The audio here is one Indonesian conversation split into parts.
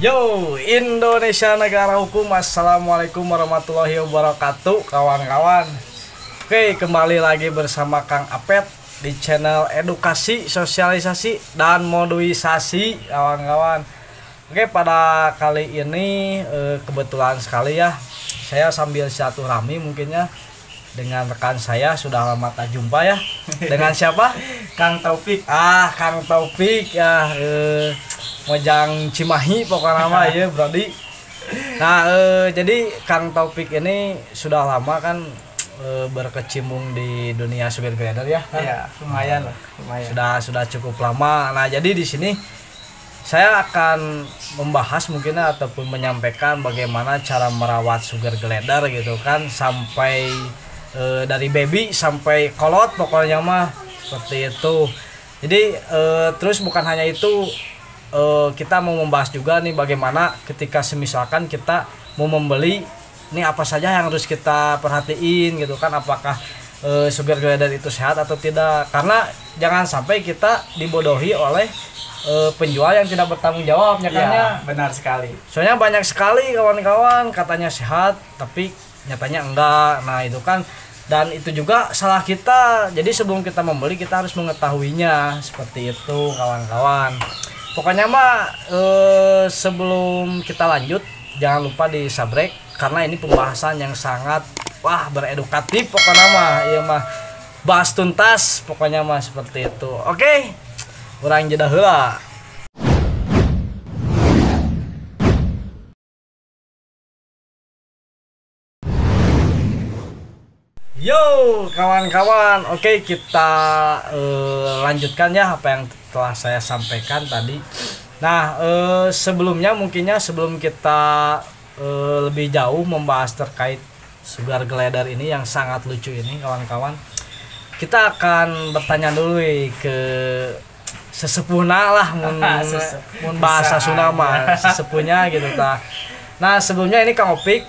Yo, Indonesia negara hukum. Assalamualaikum warahmatullahi wabarakatuh, kawan-kawan. Oke, kembali lagi bersama Kang Apet di channel edukasi, sosialisasi, dan moduisasi, kawan-kawan. Oke, pada kali ini kebetulan sekali ya, saya sambil silaturahmi mungkinnya dengan rekan saya, sudah lama tak jumpa ya. Dengan siapa? Kang Taufik. Kang Taufik ya, Mojang Cimahi pokoknya nama ya, Brody. Nah, jadi Kang Taufik ini sudah lama kan berkecimpung di dunia supir grader ya. Iya, lumayan lah, lumayan. Sudah cukup lama. Nah, jadi di sini saya akan membahas mungkin ataupun menyampaikan bagaimana cara merawat sugar glider gitu kan, sampai dari baby sampai kolot pokoknya mah seperti itu. Jadi terus bukan hanya itu, kita mau membahas juga nih bagaimana ketika semisalkan kita mau membeli nih, apa saja yang harus kita perhatiin gitu kan, apakah sugar glider itu sehat atau tidak, karena jangan sampai kita dibodohi oleh penjual yang tidak bertanggung jawab ya kan ya. Benar sekali. Soalnya banyak sekali kawan-kawan katanya sehat tapi nyatanya enggak. Nah, itu kan, dan itu juga salah kita. Jadi sebelum kita membeli kita harus mengetahuinya, seperti itu kawan-kawan. Pokoknya mah sebelum kita lanjut jangan lupa di subscribe, karena ini pembahasan yang sangat beredukatif pokoknya mah. Iya mah bahas tuntas pokoknya mah seperti itu. Oke. Urang jeda heula. Yo kawan-kawan, oke kita lanjutkan ya apa yang telah saya sampaikan tadi. Nah, sebelumnya mungkinnya sebelum kita lebih jauh membahas terkait sugar glider ini yang sangat lucu ini kawan-kawan, kita akan bertanya dulu ke sesepuhna lah, mun bahasa Sunda mah sesepuhnya gitu ta. Nah, sebelumnya ini Kang Opik,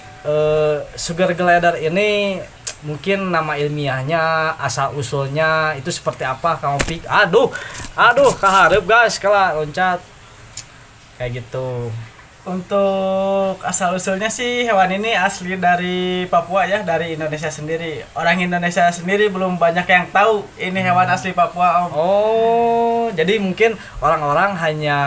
sugar glider ini mungkin nama ilmiahnya, asal usulnya itu seperti apa Kang Opik? Aduh, kaharep guys, kala loncat kayak gitu. Untuk asal usulnya sih hewan ini asli dari Papua ya, dari Indonesia sendiri. Orang Indonesia sendiri belum banyak yang tahu ini hewan asli Papua, Om. Oh, jadi mungkin orang-orang hanya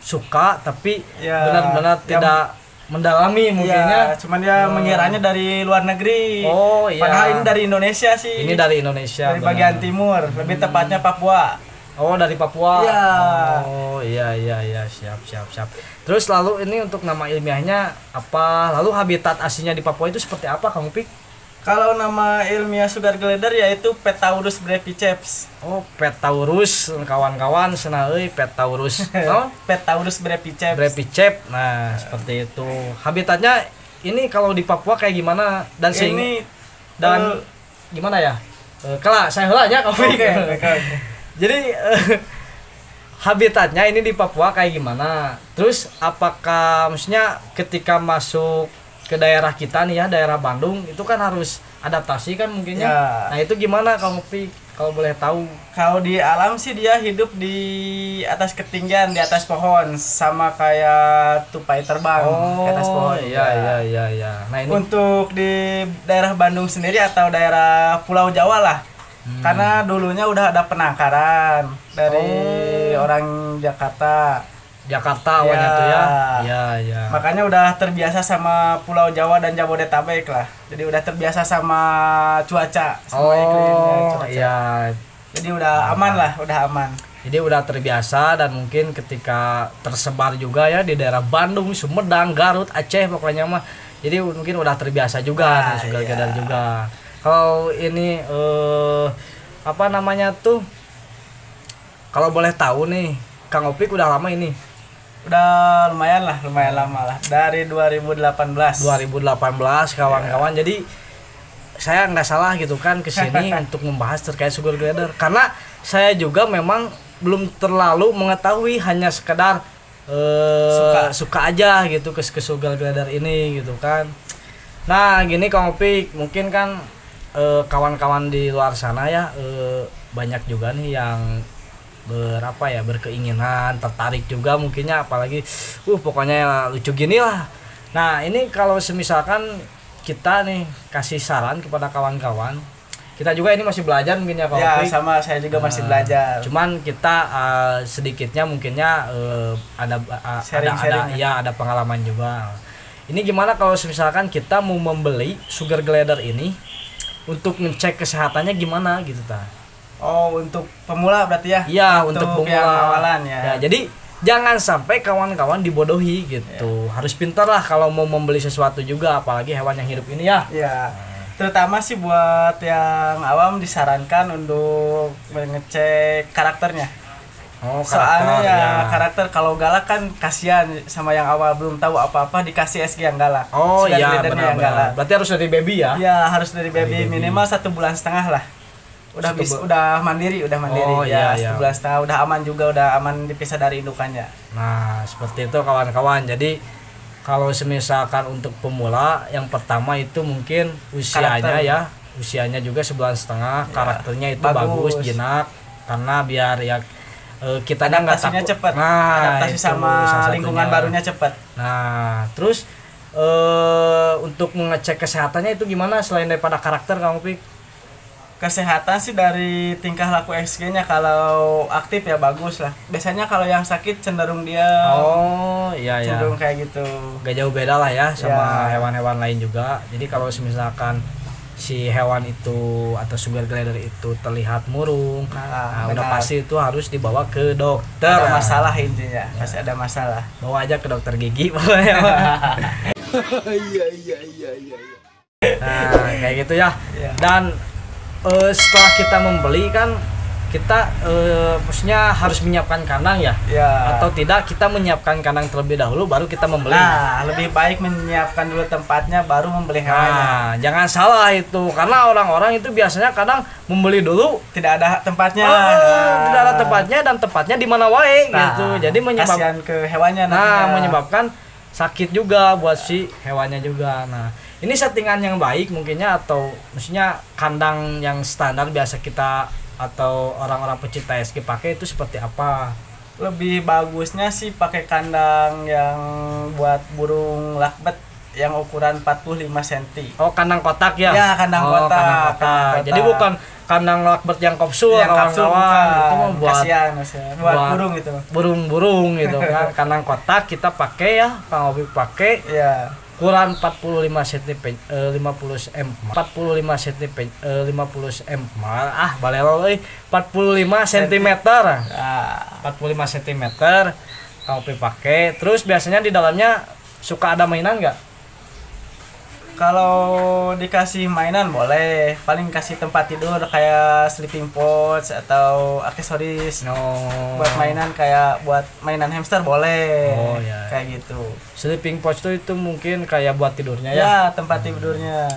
suka tapi ya, benar-benar tidak mendalami mungkinnya. Cuman dia mengiranya dari luar negeri. Oh iya. Padahal ini dari Indonesia sih. Ini dari Indonesia. Dari bagian timur, lebih tepatnya Papua. Oh, dari Papua. Iya. Oh iya, siap. Terus lalu ini untuk nama ilmiahnya apa? Lalu habitat aslinya di Papua itu seperti apa, Kang Upik? Kalau nama ilmiah sugar glider yaitu Petaurus breviceps. Oh, Petaurus, kawan-kawan cenah euy, Petaurus. Oh, Petaurus breviceps. Breviceps. Nah, seperti itu. Habitatnya ini kalau di Papua kayak gimana? Dan gimana ya? Kala saya heula nya, Kang Upik. Oke. Jadi habitatnya ini di Papua kayak gimana? Terus apakah maksudnya ketika masuk ke daerah kita nih ya, daerah Bandung, itu kan harus adaptasi kan mungkinnya. Ya. Nah, itu gimana Kang Upik kalau boleh tahu? Kalau di alam sih dia hidup di atas ketinggian, di atas pohon, sama kayak tupai terbang ke atas pohon. Iya. Nah, ini untuk di daerah Bandung sendiri atau daerah Pulau Jawa lah. Karena dulunya udah ada penangkaran dari orang Jakarta awalnya tuh ya. Iya. Makanya udah terbiasa sama Pulau Jawa dan Jabodetabek lah. Jadi udah terbiasa sama cuaca, sama iklimnya cuaca. Iya. Jadi udah aman lah, udah aman. Jadi udah terbiasa, dan mungkin ketika tersebar juga ya di daerah Bandung, Sumedang, Garut, Aceh pokoknya mah. Jadi mungkin udah terbiasa juga sugar glider juga. Kalau ini apa namanya tuh, kalau boleh tahu nih Kang Opik udah lama ini? Udah lumayan lama lah, dari 2018 kawan-kawan. Jadi saya nggak salah gitu kan kesini untuk membahas terkait sugar glider, karena saya juga memang belum terlalu mengetahui, hanya sekedar suka aja gitu ke sugar glider ini gitu kan. Nah, gini Kang Opik, mungkin kan kawan-kawan di luar sana ya banyak juga nih yang berapa ya, berkeinginan, tertarik juga mungkinnya, apalagi pokoknya lucu gini lah. Nah ini kalau semisalkan kita nih kasih saran kepada kawan-kawan, kita juga ini masih belajar mungkin ya Kak Ya, Opik. sama saya juga masih belajar. Cuman kita sedikitnya mungkinnya ada Sharing-sharing ada pengalaman juga. Ini gimana kalau misalkan kita mau membeli sugar glider ini untuk ngecek kesehatannya gimana gitu ta? Oh, untuk pemula berarti ya? Iya, untuk yang pemula. awalan ya. Jadi jangan sampai kawan-kawan dibodohi gitu. Harus pintar lah kalau mau membeli sesuatu juga, apalagi hewan yang hidup ini ya. Iya. Terutama sih buat yang awam disarankan untuk mengecek karakternya. Oh, Soalnya ya, ya. karakter kalau galak kan kasihan sama yang awal belum tahu apa-apa dikasih SG yang galak. Oh Sugar iya glidernya yang galak. benar. Berarti harus dari baby ya? Iya, harus dari Dari baby, baby. minimal 1,5 bulan lah. Udah mandiri. Oh, iya, iya. 1,5 bulan, udah aman juga, udah aman dipisah dari indukannya. Nah, seperti itu kawan-kawan. Jadi kalau semisalkan untuk pemula, yang pertama itu mungkin usianya Karakter. ya. Usianya juga 1,5 bulan, karakternya itu bagus, jinak, karena biar ya kitanya nggak Adaptasinya takut. cepat. Nah, Adaptasi itu sama salah lingkungan satunya. barunya cepat. Nah, terus untuk mengecek kesehatannya itu gimana selain daripada karakter kamu Pik? Kesehatan sih dari tingkah laku XG-nya, kalau aktif ya bagus lah. Biasanya kalau yang sakit cenderung dia Oh, iya ya. cenderung kayak gitu. Gak jauh beda lah ya sama Ya. hewan-hewan lain juga. Jadi kalau misalkan si hewan itu atau sugar glider itu terlihat murung, nah, udah benar. pasti itu harus dibawa ke dokter. Ada masalah intinya, pasti ada masalah. Bawa aja ke dokter gigi pokoknya. Iya. Nah, kayak gitu ya. Iya. Dan setelah kita membeli kan kita maksudnya harus menyiapkan kandang ya. Ya. Atau tidak kita menyiapkan kandang terlebih dahulu baru kita membeli. Nah, lebih baik menyiapkan dulu tempatnya baru membeli hewannya. Nah, jangan salah itu, karena orang-orang itu biasanya kadang membeli dulu Tidak ada tempatnya. tidak ada tempatnya dan tempatnya di mana wae gitu. Jadi kasihan ke hewannya menyebabkan sakit juga buat si hewannya juga. Nah, ini settingan yang baik mungkinnya, atau maksudnya kandang yang standar biasa kita atau orang-orang pecinta SG pakai itu seperti apa? Lebih bagusnya sih pakai kandang yang buat burung lakbet yang ukuran 45 cm. Oh, kandang kotak ya? Ya, kandang kotak. Kandang kotak. Jadi bukan kandang lakbet yang kapsul, Yang kapsul itu mah buat kasihan, buat burung itu. burung-burung gitu kan. Kandang kotak kita pakai ya, Kang Obi pakai Iya. ukuran 45 cm 50 cm 45 cm 50 cm balelo euy 45 cm Nah, 45 cm Kang Obi pakai. Terus biasanya di dalamnya suka ada mainan nggak? kalau dikasih mainan boleh, paling kasih tempat tidur kayak sleeping pouch atau aksesoris. No. Buat mainan kayak buat mainan hamster boleh. Oh, ya. Kayak gitu. Sleeping pouch itu mungkin kayak buat tidurnya ya. Ya, tempat tidurnya.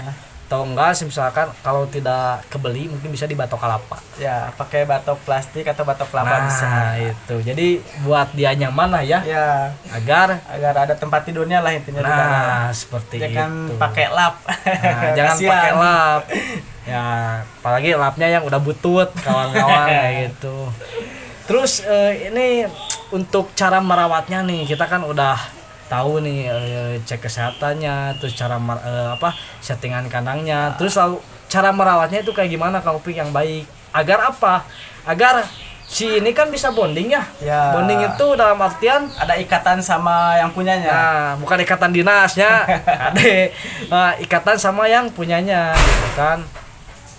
Atau enggak misalkan kalau tidak kebeli mungkin bisa di batok kelapa. Ya, pakai batok plastik atau batok kelapa Nah, bisa. itu. Jadi buat dia nyaman lah ya. Ya, Agar agar ada tempat tidurnya lah intinya di dalam. nah, seperti Jangan itu. pakai lap. Nah, jangan Kasihan. pakai lap. Ya, apalagi lapnya yang udah butut, kawan-kawan kayak gitu. Terus ini untuk cara merawatnya nih, kita kan udah tahu nih cek kesehatannya, terus cara settingan kandangnya, terus lalu cara merawatnya itu kayak gimana Kang Upik yang baik? Agar apa? Agar si ini kan bisa bonding ya. Ya. Bonding itu dalam artian Ada ikatan sama yang punyanya. nah, bukan ikatan dinasnya, ada ikatan sama yang punyanya, gitu kan.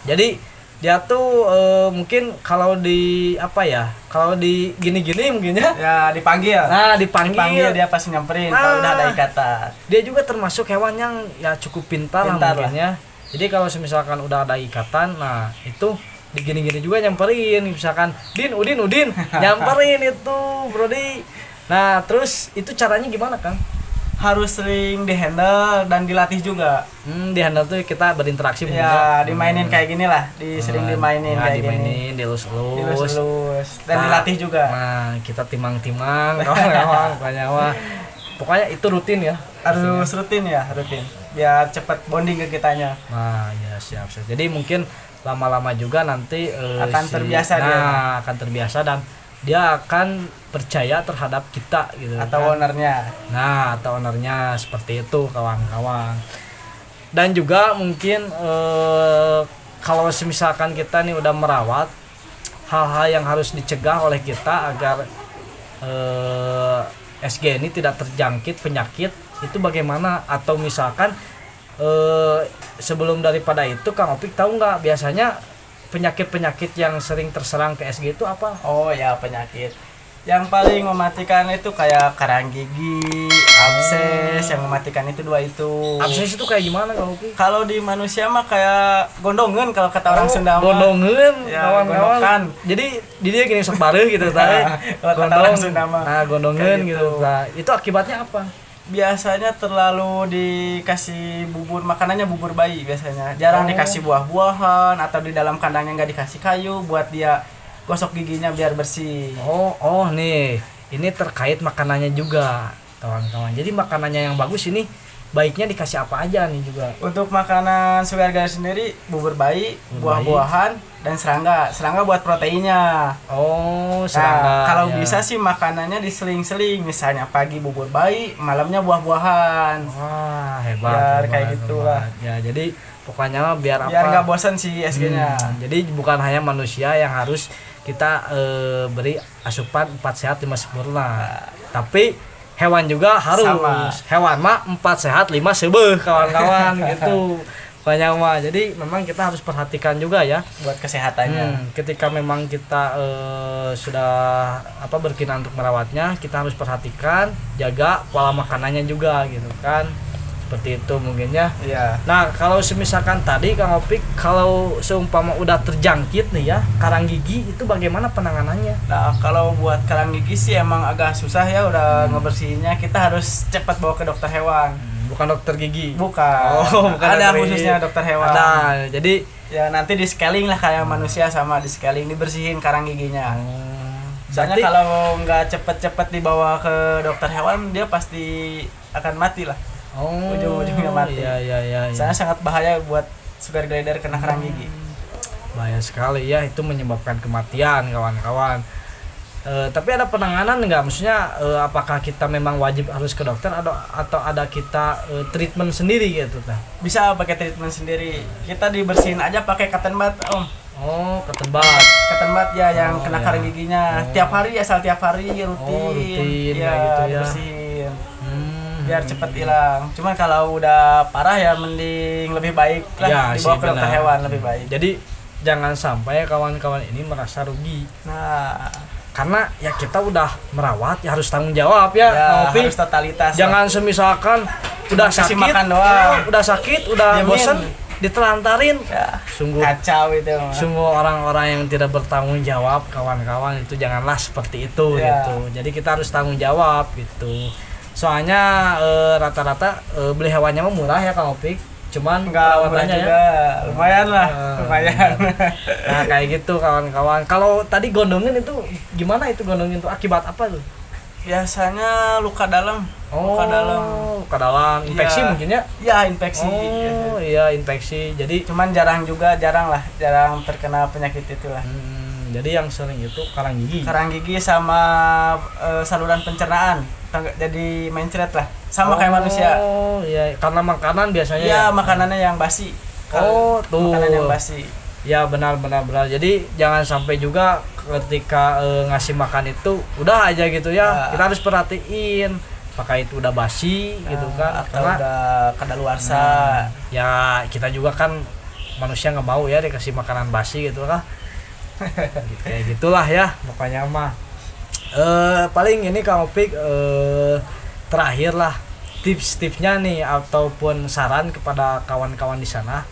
Jadi dia tuh mungkin kalau di kalau di gini-gini mungkinnya, Ya, dipanggil. nah dipanggil, Dia pasti nyamperin Nah. kalau udah ada ikatan. dia juga termasuk hewan yang ya cukup pintar lah Pintar mungkinnya. Jadi kalau misalkan udah ada ikatan, nah itu di gini-gini juga nyamperin, misalkan Udin nyamperin itu Brody. Nah terus itu caranya gimana Kang? Harus sering dihandle dan dilatih juga. Di handle tuh kita berinteraksi Ya, dimainin kayak gini lah, sering dimainin nah, kayak gini. dimainin, dilus-lus. Dilus-lus dan Nah, dilatih juga. Nah, kita timang-timang, kawan-kawan, pokoknya itu rutin ya. Harus rutin ya, rutin. Biar cepet bonding ke kitanya. Nah, ya siap. Jadi mungkin lama-lama juga nanti Akan terbiasa dia. akan terbiasa dan dia akan percaya terhadap kita gitu atau kan. ownernya. Nah, atau ownernya seperti itu kawan-kawan. Dan juga mungkin kalau misalkan kita nih udah merawat, hal-hal yang harus dicegah oleh kita agar SG ini tidak terjangkit penyakit itu bagaimana? Atau misalkan sebelum daripada itu Kang Opik tahu nggak biasanya penyakit-penyakit yang sering terserang ke SG itu apa? Oh ya, penyakit yang paling mematikan itu kayak karang gigi, abses. Yang mematikan itu dua itu. Abses itu kayak gimana Kang Opik? Kalau di manusia mah kayak gondongan kalau kata orang Sunda mah. Gondongan, Ya, kawan-kawan. gondokan. Jadi dia gini sok bareuh gitu tadi. Kalau kata orang Sunda mah. Nah, gondongan Kayak gitu. gitu. Nah, itu akibatnya apa? Biasanya terlalu dikasih bubur, makanannya bubur bayi biasanya. Jarang Oh. dikasih buah-buahan atau di dalam kandangnya nggak dikasih kayu buat dia gosok giginya biar bersih. Oh nih, ini terkait makanannya juga, kawan-kawan. Jadi makanannya yang bagus ini baiknya dikasih apa aja nih juga? Untuk makanan Sugar Glider sendiri bubur bayi, Bubur buah-buahan, dan serangga. Serangga buat proteinnya. Oh, Nah, serangga. kalau ya. bisa sih makanannya diseling-seling. Misalnya pagi bubur bayi, malamnya buah-buahan. Wah, hebat. Biar hebat, kayak gitulah. hebat. Ya, jadi pokoknya mah biar Biar apa? nggak bosan sih SG-nya. Jadi bukan hanya manusia yang harus kita beri asupan 4 sehat 5 sempurna. Tapi hewan juga harus. Sama. Hewan mah 4 sehat 5 sebeuh kawan-kawan gitu. Pokoknya mah. Jadi memang kita harus perhatikan juga ya. Buat kesehatannya. Ketika memang kita sudah berkenan untuk merawatnya, kita harus perhatikan, jaga pola makanannya juga gitu kan. Seperti itu mungkin ya. Iya. Nah, kalau semisalkan tadi Kang Opik, kalau seumpama udah terjangkit nih ya, karang gigi itu bagaimana penanganannya? Nah, kalau buat karang gigi sih emang agak susah ya udah ngebersihinnya. Kita harus cepat bawa ke dokter hewan. Bukan dokter gigi. Bukan. Bukan Ada dokter khususnya gigi. dokter hewan. Ada. Jadi Ya nanti di scaling lah kayak manusia, sama di scaling dibersihin karang giginya. Soalnya berarti- kalau nggak cepet-cepet dibawa ke dokter hewan dia pasti akan mati lah. ujung-ujungnya mati. Iya. Soalnya sangat bahaya buat Sugar Glider kena karang gigi. Bahaya sekali ya, itu menyebabkan kematian kawan-kawan. Tapi ada penanganan nggak? Maksudnya apakah kita memang wajib harus ke dokter atau ada kita treatment sendiri gitu tah? Bisa pakai treatment sendiri. Kita dibersihin aja pakai cotton bud, Om. Oh, ketembat. Cotton bud ya yang kena iya. karang giginya. Tiap hari, asal tiap hari rutin. rutin, Ya, kayak gitu ya. dibersihin. Biar cepet hilang. Cuman kalau udah parah ya mending lebih baik lah Ya, dibawa sih, ke dokter benar. hewan lebih baik. Jadi jangan sampai kawan-kawan ini merasa rugi. Nah, Karena ya kita udah merawat ya harus tanggung jawab ya, ya Kang Opik. harus totalitas. Jangan semisalkan udah Kasih sakit, makan doang. udah sakit, udah Diemin. bosan ditelantarin. Ya, Sungguh kacau itu. sungguh orang-orang yang tidak bertanggung jawab kawan-kawan itu janganlah seperti itu Ya. gitu. Jadi kita harus tanggung jawab gitu. Soalnya rata-rata beli hewannya mah murah ya Kang Opik. Cuman Enggak murah perawatannya juga. Lumayan lah, Ah. lumayan. Nah kayak gitu kawan-kawan. Kalau tadi gondongin itu gimana itu gondongin itu akibat apa tuh? Biasanya luka dalam. Luka dalam. Luka dalam. Infeksi Iya. mungkin ya? Ya, infeksi. Oh iya infeksi. Jadi Cuman jarang jarang terkena penyakit itulah. jadi yang sering itu karang gigi. Karang gigi sama saluran pencernaan. Jadi mencret lah. Sama kayak manusia. Oh iya, karena makanan biasanya. Iya, ya? makanannya yang basi. Oh, tuh. Makanan yang basi. Ya benar. Jadi jangan sampai juga ketika ngasih makan itu udah aja gitu ya. Ya. Kita harus perhatiin apakah itu udah basi gitu kan. Atau udah kadaluarsa. Ya kita juga kan manusia nggak mau ya dikasih makanan basi gitu kan. Kayak gitulah ya pokoknya mah. Paling ini Kang Opik terakhir lah tips-tipsnya nih ataupun saran kepada kawan-kawan di sana,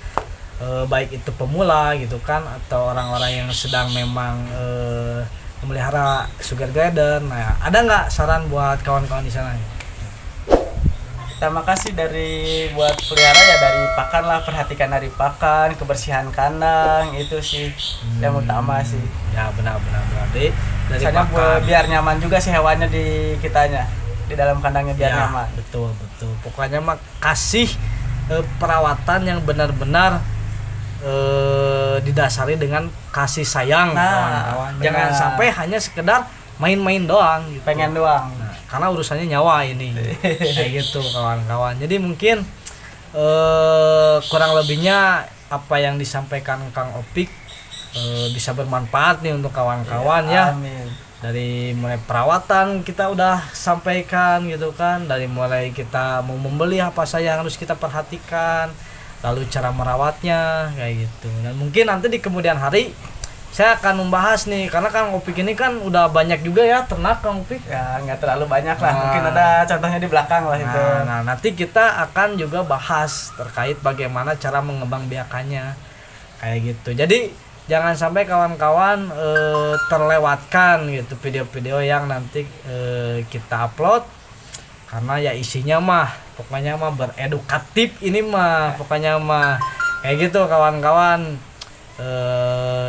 baik itu pemula gitu kan atau orang-orang yang sedang memang memelihara Sugar Glider. Nah, ada nggak saran buat kawan-kawan di sana? Terima kasih dari buat pelihara ya, dari pakan lah, perhatikan dari pakan, kebersihan kandang itu sih yang utama sih. Ya benar. Dari Soalnya pakan. biar nyaman juga sih hewannya di kitanya, di dalam kandangnya biar Ya, nyaman. betul. Pokoknya mah kasih perawatan yang benar-benar didasari dengan kasih sayang Nah, kawan-kawan. Jangan benar. sampai hanya sekedar main-main doang gitu. Pengen doang. Nah, karena urusannya nyawa ini. Kayak gitu kawan-kawan. Jadi mungkin kurang lebihnya apa yang disampaikan Kang Opik bisa bermanfaat nih untuk kawan-kawan ya. Amin. Dari mulai perawatan kita udah sampaikan gitu kan, dari mulai kita mau membeli apa saja yang harus kita perhatikan, lalu cara merawatnya kayak gitu. Dan mungkin nanti di kemudian hari saya akan membahas nih, karena Kang Opik ini kan udah banyak juga ya ternak Kang Opik. Ya nggak terlalu banyak lah, mungkin ada contohnya di belakang lah itu. Nah nanti kita akan juga bahas terkait bagaimana cara mengembangbiakannya kayak gitu. Jadi jangan sampai kawan-kawan terlewatkan gitu video-video yang nanti kita upload, karena ya isinya mah pokoknya mah beredukatif ini mah pokoknya mah kayak gitu kawan-kawan.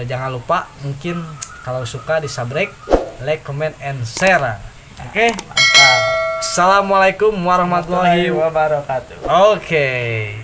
Jangan lupa mungkin kalau suka di subscribe, like, comment, and share. Oke? Mantap. Assalamualaikum warahmatullahi wabarakatuh. Oke.